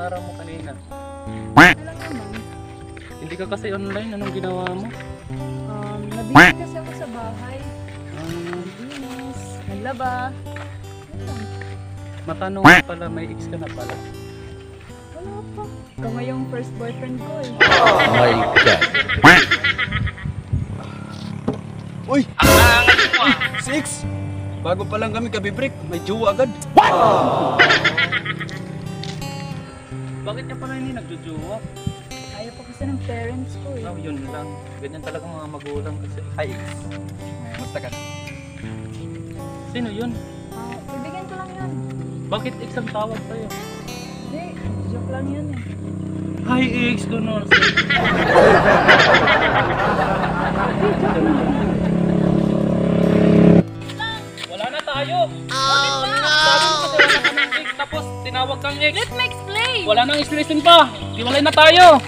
araw mo kanina? Wala naman. Hindi ka kasi online, anong ginawa mo? Nabili kasi ako sa bahay. Naglinis, naglaba. Matanong ko pala, may ex ka na pala. Wala pa. Ikaw nga yung first boyfriend ko eh. Oh my God. Uy! Six! Bago pa lang kami kabibrik, may jowa agad. Bakit niya pala hindi nagjujuwa? Ayaw pa kasi ng parents ko eh. Oh, yun lang. Ganyan talaga mga magulang kasi. Hi. Basta ka. Sino yun? Bibigyan ko lang yan. Bakit ex ang tawag sa'yo? Hindi, joke lang yan eh. Hi ex ko no. Wala na tayo. Oh no! Sabi mo kasi wala ka ng ex, tapos tinawag kang ex. Let me explain! Wala nang expression pa. Hiwalay na tayo.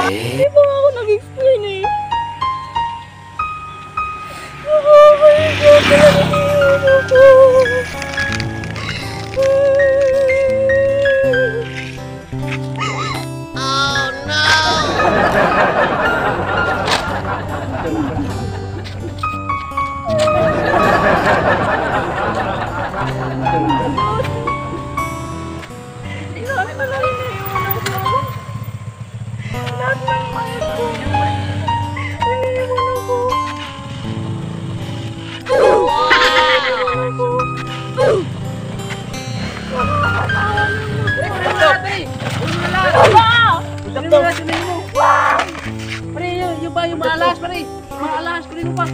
Hindi pa ako nag-explain eh. Hindi namin malalim na iwan ako. Lahat ng mga ko. Iniwan ako. Yung ba yung maalas, pare? Maalas, kunin mo pa.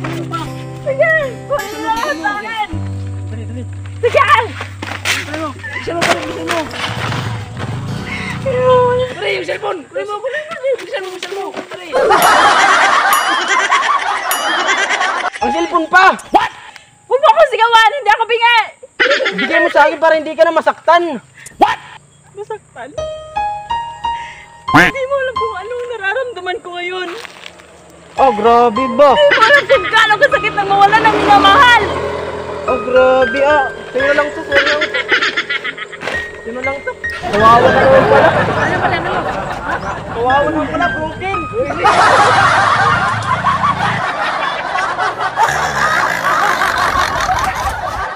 Sige! Kunin mo lang sa akin! Dali. Sige! Kunin mo, buksan mo. Pare, yung cellphone. Kunin mo. Buksan mo. Pare. Ang cellphone pa! Huwag mo akong sigawan! Hindi ako bingi! Bigay mo sa akin para hindi ka na masaktan. Masaktan? Hindi mo alam kung anong nararamdaman ko ngayon. Oh, grabe ba? Hindi mo alam kung gano'ng kasakit na mawala ng minamahal. Oh, grabe ah. Sino lang to. Kawawa na naman pala. Ano pala? Kawawa naman pala, broken.